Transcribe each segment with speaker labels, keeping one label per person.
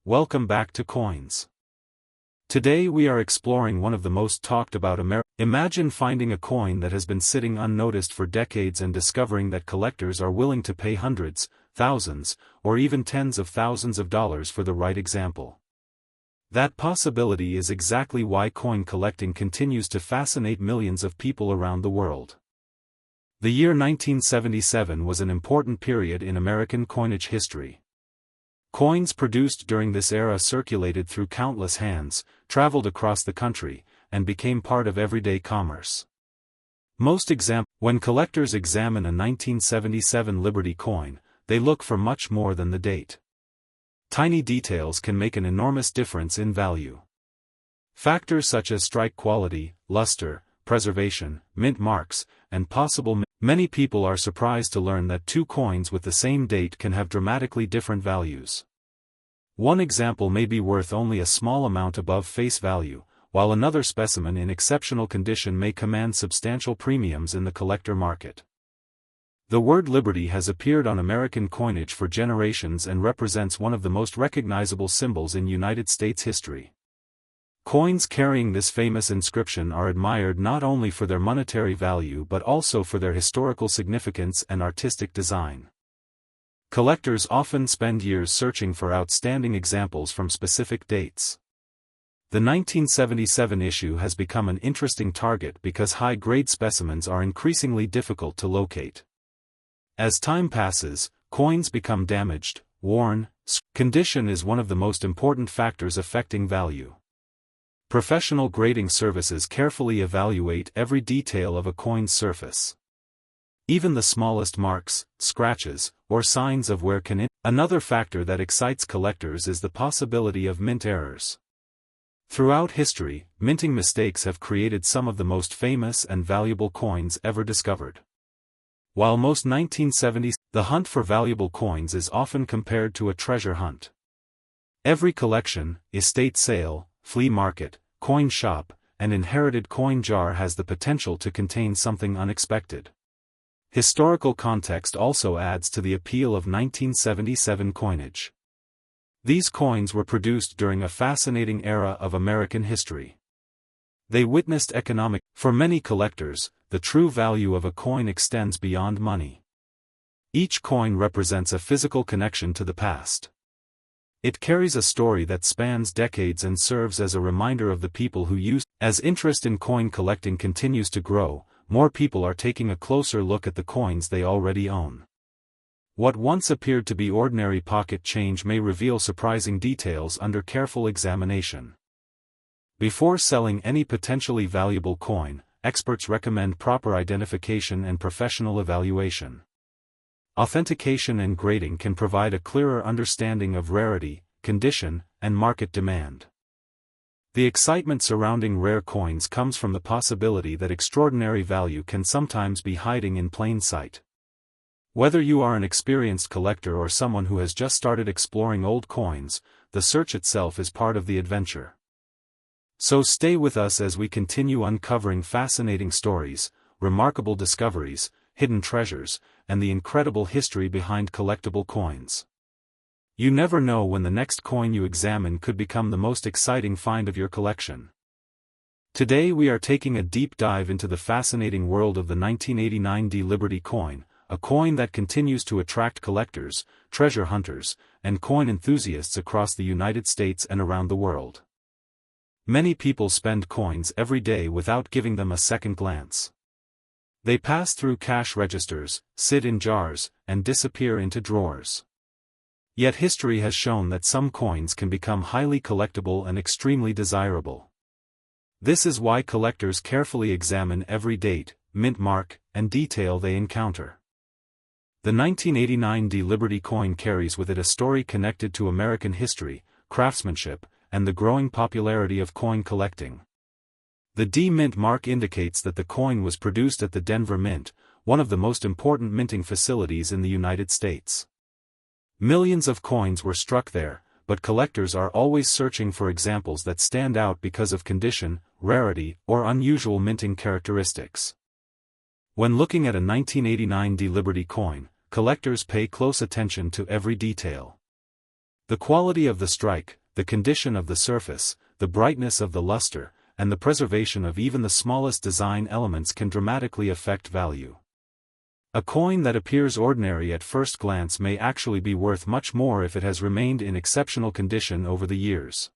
Speaker 1: Welcome back to Coins. Today we are exploring one of the most talked about Imagine finding a coin that has been sitting unnoticed for decades and discovering that collectors are willing to pay hundreds, thousands, or even tens of thousands of dollars for the right example. That possibility is exactly why coin collecting continues to fascinate millions of people around the world. The year 1977 was an important period in American coinage history. Coins produced during this era circulated through countless hands, traveled across the country, and became part of everyday commerce. When collectors examine a 1977 Liberty coin, they look for much more than the date. Tiny details can make an enormous difference in value. Factors such as strike quality, luster, preservation, mint marks, and Many people are surprised to learn that two coins with the same date can have dramatically different values. One example may be worth only a small amount above face value, while another specimen in exceptional condition may command substantial premiums in the collector market. The word Liberty has appeared on American coinage for generations and represents one of the most recognizable symbols in United States history. Coins carrying this famous inscription are admired not only for their monetary value but also for their historical significance and artistic design. Collectors often spend years searching for outstanding examples from specific dates. The 1977 issue has become an interesting target because high-grade specimens are increasingly difficult to locate. As time passes, coins become damaged, worn. Condition is one of the most important factors affecting value. Professional grading services carefully evaluate every detail of a coin's surface. Even the smallest marks, scratches, or signs of wear can. Another factor that excites collectors is the possibility of mint errors. Throughout history, minting mistakes have created some of the most famous and valuable coins ever discovered. While most 1970s, the hunt for valuable coins is often compared to a treasure hunt. Every collection, estate sale, flea market, coin shop, and inherited coin jar has the potential to contain something unexpected. Historical context also adds to the appeal of 1977 coinage. These coins were produced during a fascinating era of American history. They witnessed For many collectors, the true value of a coin extends beyond money. Each coin represents a physical connection to the past. It carries a story that spans decades and serves as a reminder of the people who used. As interest in coin collecting continues to grow, more people are taking a closer look at the coins they already own. What once appeared to be ordinary pocket change may reveal surprising details under careful examination. Before selling any potentially valuable coin, experts recommend proper identification and professional evaluation. Authentication and grading can provide a clearer understanding of rarity, condition, and market demand. The excitement surrounding rare coins comes from the possibility that extraordinary value can sometimes be hiding in plain sight. Whether you are an experienced collector or someone who has just started exploring old coins, the search itself is part of the adventure. So stay with us as we continue uncovering fascinating stories, remarkable discoveries, hidden treasures, and the incredible history behind collectible coins. You never know when the next coin you examine could become the most exciting find of your collection. Today we are taking a deep dive into the fascinating world of the 1989 Liberty coin, a coin that continues to attract collectors, treasure hunters, and coin enthusiasts across the United States and around the world. Many people spend coins every day without giving them a second glance. They pass through cash registers, sit in jars, and disappear into drawers. Yet history has shown that some coins can become highly collectible and extremely desirable. This is why collectors carefully examine every date, mint mark, and detail they encounter. The 1989 Liberty coin carries with it a story connected to American history, craftsmanship, and the growing popularity of coin collecting. The D mint mark indicates that the coin was produced at the Denver Mint, one of the most important minting facilities in the United States. Millions of coins were struck there, but collectors are always searching for examples that stand out because of condition, rarity, or unusual minting characteristics. When looking at a 1989 Liberty coin, collectors pay close attention to every detail. The quality of the strike, the condition of the surface, the brightness of the luster, and the preservation of even the smallest design elements can dramatically affect value. A coin that appears ordinary at first glance may actually be worth much more if it has remained in exceptional condition over the years.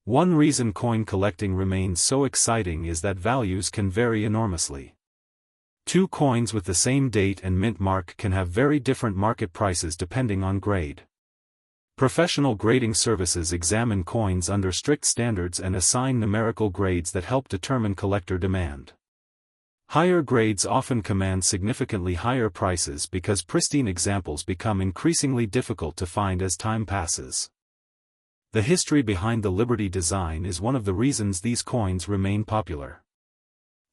Speaker 1: One reason coin collecting remains so exciting is that values can vary enormously. Two coins with the same date and mint mark can have very different market prices depending on grade. Professional grading services examine coins under strict standards and assign numerical grades that help determine collector demand. Higher grades often command significantly higher prices because pristine examples become increasingly difficult to find as time passes. The history behind the Liberty design is one of the reasons these coins remain popular.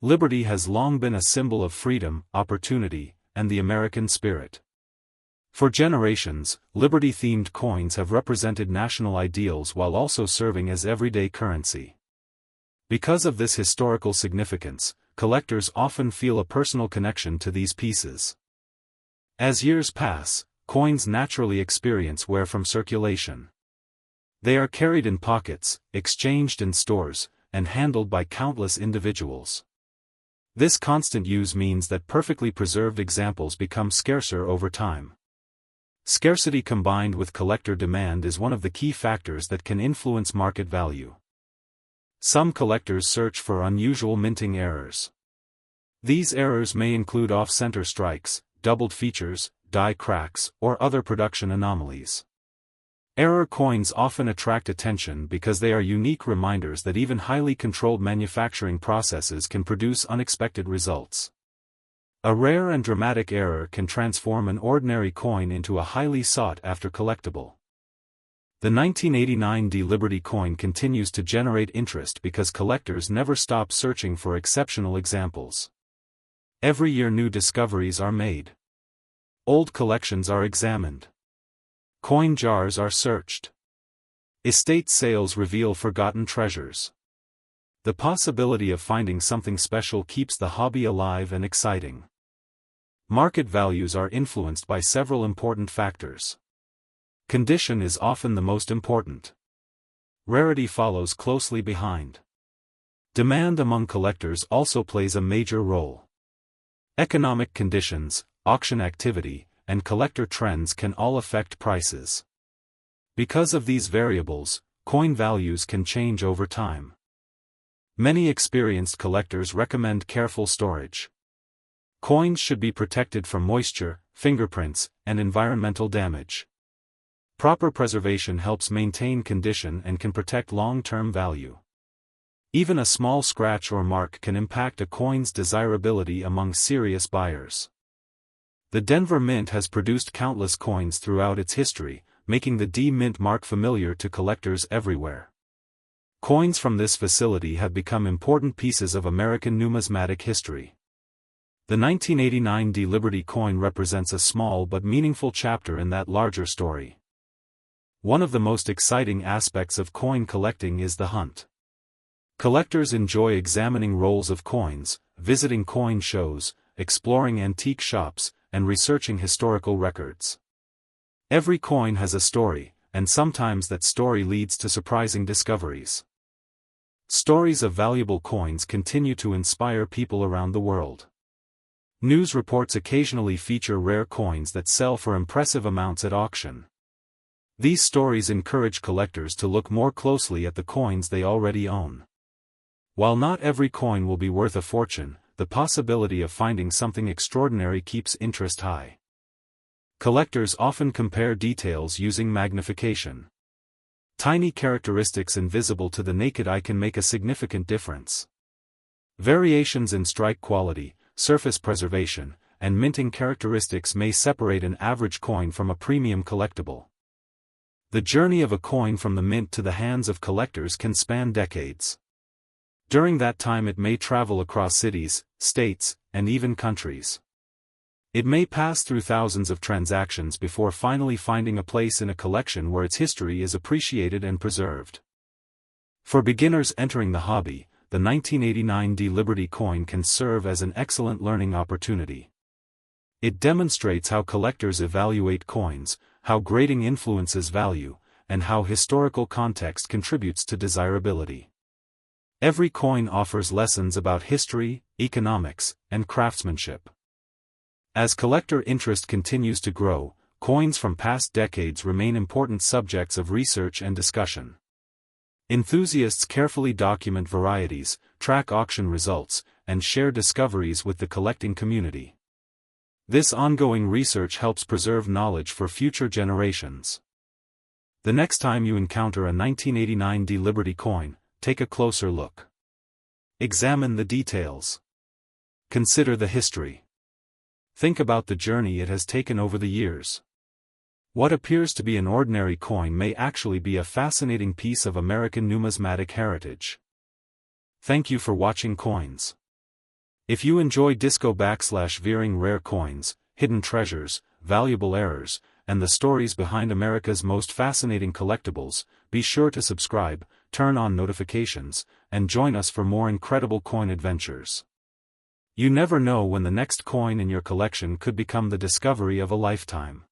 Speaker 1: Liberty has long been a symbol of freedom, opportunity, and the American spirit. For generations, Liberty-themed coins have represented national ideals while also serving as everyday currency. Because of this historical significance, collectors often feel a personal connection to these pieces. As years pass, coins naturally experience wear from circulation. They are carried in pockets, exchanged in stores, and handled by countless individuals. This constant use means that perfectly preserved examples become scarcer over time. Scarcity combined with collector demand is one of the key factors that can influence market value. Some collectors search for unusual minting errors. These errors may include off-center strikes, doubled features, die cracks, or other production anomalies. Error coins often attract attention because they are unique reminders that even highly controlled manufacturing processes can produce unexpected results. A rare and dramatic error can transform an ordinary coin into a highly sought-after collectible. The 1989 Liberty coin continues to generate interest because collectors never stop searching for exceptional examples. Every year new discoveries are made. Old collections are examined. Coin jars are searched. Estate sales reveal forgotten treasures. The possibility of finding something special keeps the hobby alive and exciting. Market values are influenced by several important factors. Condition is often the most important. Rarity follows closely behind. Demand among collectors also plays a major role. Economic conditions, auction activity, and collector trends can all affect prices. Because of these variables, coin values can change over time. Many experienced collectors recommend careful storage. Coins should be protected from moisture, fingerprints, and environmental damage. Proper preservation helps maintain condition and can protect long-term value. Even a small scratch or mark can impact a coin's desirability among serious buyers. The Denver Mint has produced countless coins throughout its history, making the D Mint mark familiar to collectors everywhere. Coins from this facility have become important pieces of American numismatic history. The 1989 Liberty coin represents a small but meaningful chapter in that larger story. One of the most exciting aspects of coin collecting is the hunt. Collectors enjoy examining rolls of coins, visiting coin shows, exploring antique shops, and researching historical records. Every coin has a story, and sometimes that story leads to surprising discoveries. Stories of valuable coins continue to inspire people around the world. News reports occasionally feature rare coins that sell for impressive amounts at auction. These stories encourage collectors to look more closely at the coins they already own. While not every coin will be worth a fortune, the possibility of finding something extraordinary keeps interest high. Collectors often compare details using magnification. Tiny characteristics invisible to the naked eye can make a significant difference. Variations in strike quality, surface preservation, and minting characteristics may separate an average coin from a premium collectible. The journey of a coin from the mint to the hands of collectors can span decades. During that time it may travel across cities, states, and even countries. It may pass through thousands of transactions before finally finding a place in a collection where its history is appreciated and preserved. For beginners entering the hobby, the 1989 Liberty coin can serve as an excellent learning opportunity. It demonstrates how collectors evaluate coins, how grading influences value, and how historical context contributes to desirability. Every coin offers lessons about history, economics, and craftsmanship. As collector interest continues to grow, coins from past decades remain important subjects of research and discussion. Enthusiasts carefully document varieties, track auction results, and share discoveries with the collecting community. This ongoing research helps preserve knowledge for future generations. The next time you encounter a 1989 D Liberty coin, take a closer look. Examine the details. Consider the history. Think about the journey it has taken over the years. What appears to be an ordinary coin may actually be a fascinating piece of American numismatic heritage. Thank you for watching Coins. If you enjoy disco/veering rare coins, hidden treasures, valuable errors, and the stories behind America's most fascinating collectibles, be sure to subscribe, turn on notifications, and join us for more incredible coin adventures. You never know when the next coin in your collection could become the discovery of a lifetime.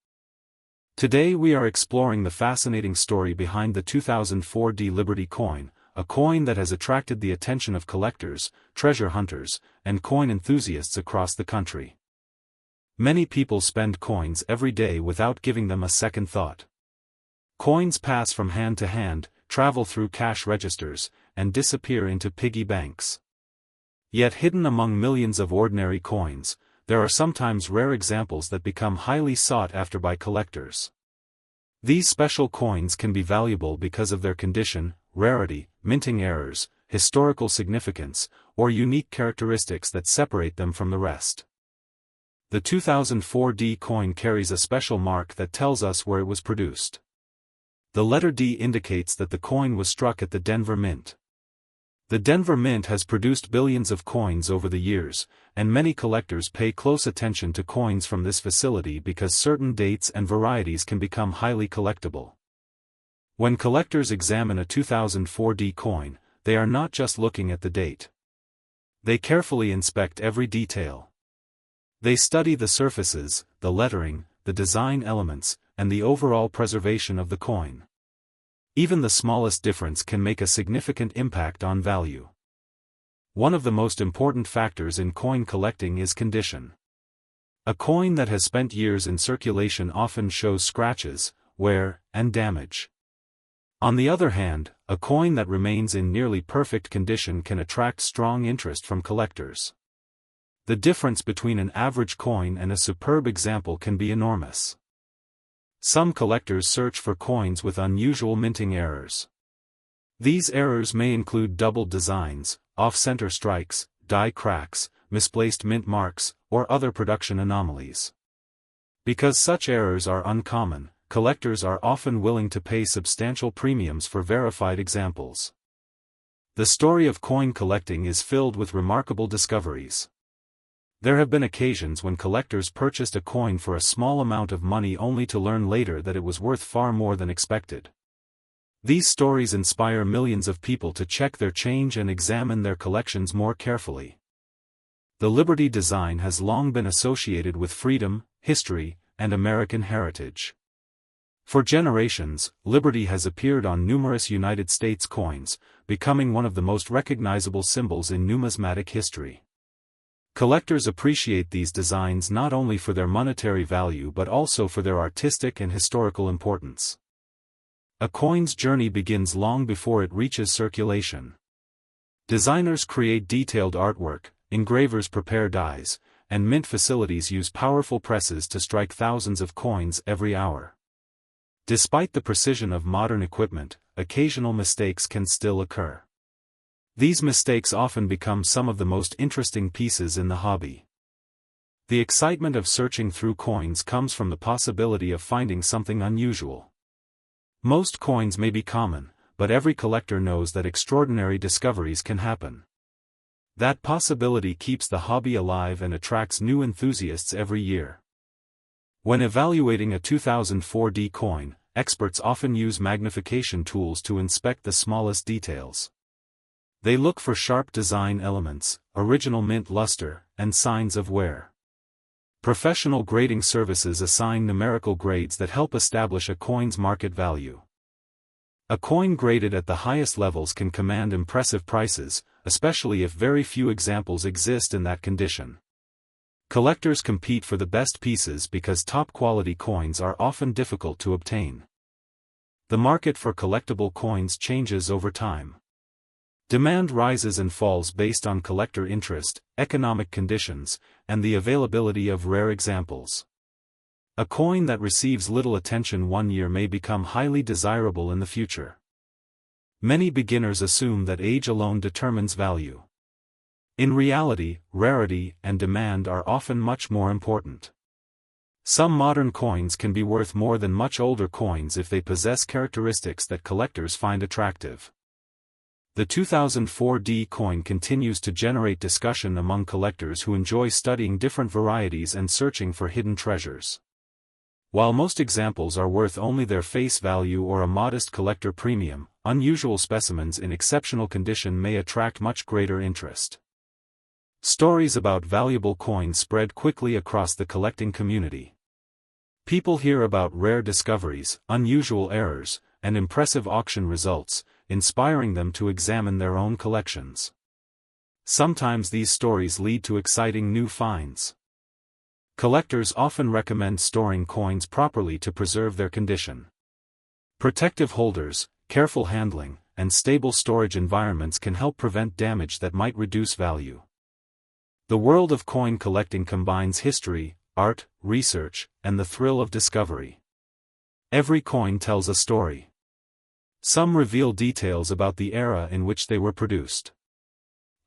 Speaker 1: Today we are exploring the fascinating story behind the 2004 D Liberty coin, a coin that has attracted the attention of collectors, treasure hunters, and coin enthusiasts across the country. Many people spend coins every day without giving them a second thought. Coins pass from hand to hand, travel through cash registers, and disappear into piggy banks. Yet hidden among millions of ordinary coins, there are sometimes rare examples that become highly sought after by collectors. These special coins can be valuable because of their condition, rarity, minting errors, historical significance, or unique characteristics that separate them from the rest. The 2004 D coin carries a special mark that tells us where it was produced. The letter D indicates that the coin was struck at the Denver Mint. The Denver Mint has produced billions of coins over the years, and many collectors pay close attention to coins from this facility because certain dates and varieties can become highly collectible. When collectors examine a 2004 D coin, they are not just looking at the date. They carefully inspect every detail. They study the surfaces, the lettering, the design elements, and the overall preservation of the coin. Even the smallest difference can make a significant impact on value. One of the most important factors in coin collecting is condition. A coin that has spent years in circulation often shows scratches, wear, and damage. On the other hand, a coin that remains in nearly perfect condition can attract strong interest from collectors. The difference between an average coin and a superb example can be enormous. Some collectors search for coins with unusual minting errors. These errors may include doubled designs, off-center strikes, die cracks, misplaced mint marks, or other production anomalies. Because such errors are uncommon, collectors are often willing to pay substantial premiums for verified examples. The story of coin collecting is filled with remarkable discoveries. There have been occasions when collectors purchased a coin for a small amount of money only to learn later that it was worth far more than expected. These stories inspire millions of people to check their change and examine their collections more carefully. The Liberty design has long been associated with freedom, history, and American heritage. For generations, Liberty has appeared on numerous United States coins, becoming one of the most recognizable symbols in numismatic history. Collectors appreciate these designs not only for their monetary value but also for their artistic and historical importance. A coin's journey begins long before it reaches circulation. Designers create detailed artwork, engravers prepare dies, and mint facilities use powerful presses to strike thousands of coins every hour. Despite the precision of modern equipment, occasional mistakes can still occur. These mistakes often become some of the most interesting pieces in the hobby. The excitement of searching through coins comes from the possibility of finding something unusual. Most coins may be common, but every collector knows that extraordinary discoveries can happen. That possibility keeps the hobby alive and attracts new enthusiasts every year. When evaluating a 2004 D coin, experts often use magnification tools to inspect the smallest details. They look for sharp design elements, original mint luster, and signs of wear. Professional grading services assign numerical grades that help establish a coin's market value. A coin graded at the highest levels can command impressive prices, especially if very few examples exist in that condition. Collectors compete for the best pieces because top-quality coins are often difficult to obtain. The market for collectible coins changes over time. Demand rises and falls based on collector interest, economic conditions, and the availability of rare examples. A coin that receives little attention one year may become highly desirable in the future. Many beginners assume that age alone determines value. In reality, rarity and demand are often much more important. Some modern coins can be worth more than much older coins if they possess characteristics that collectors find attractive. The 2004 D coin continues to generate discussion among collectors who enjoy studying different varieties and searching for hidden treasures. While most examples are worth only their face value or a modest collector premium, unusual specimens in exceptional condition may attract much greater interest. Stories about valuable coins spread quickly across the collecting community. People hear about rare discoveries, unusual errors, and impressive auction results, inspiring them to examine their own collections. Sometimes these stories lead to exciting new finds. Collectors often recommend storing coins properly to preserve their condition. Protective holders, careful handling, and stable storage environments can help prevent damage that might reduce value. The world of coin collecting combines history, art, research, and the thrill of discovery. Every coin tells a story. Some reveal details about the era in which they were produced.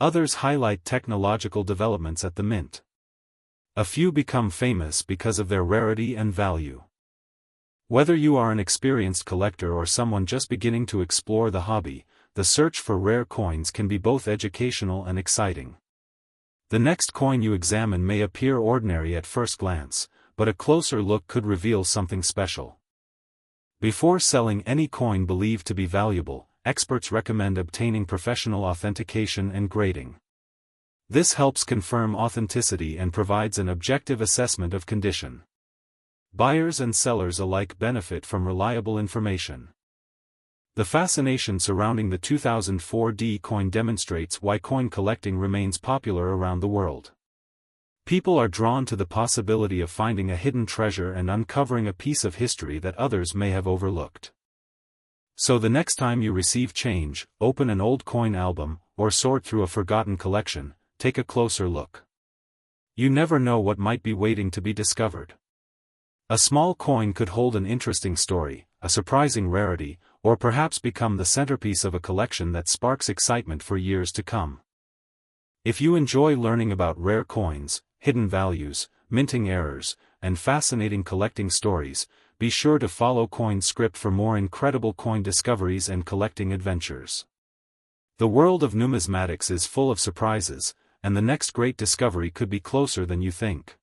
Speaker 1: Others highlight technological developments at the mint. A few become famous because of their rarity and value. Whether you are an experienced collector or someone just beginning to explore the hobby, the search for rare coins can be both educational and exciting. The next coin you examine may appear ordinary at first glance, but a closer look could reveal something special. Before selling any coin believed to be valuable, experts recommend obtaining professional authentication and grading. This helps confirm authenticity and provides an objective assessment of condition. Buyers and sellers alike benefit from reliable information. The fascination surrounding the 2004 D coin demonstrates why coin collecting remains popular around the world. People are drawn to the possibility of finding a hidden treasure and uncovering a piece of history that others may have overlooked. So the next time you receive change, open an old coin album, or sort through a forgotten collection, take a closer look. You never know what might be waiting to be discovered. A small coin could hold an interesting story, a surprising rarity, or perhaps become the centerpiece of a collection that sparks excitement for years to come. If you enjoy learning about rare coins, hidden values, minting errors, and fascinating collecting stories, be sure to follow CoinScript for more incredible coin discoveries and collecting adventures. The world of numismatics is full of surprises, and the next great discovery could be closer than you think.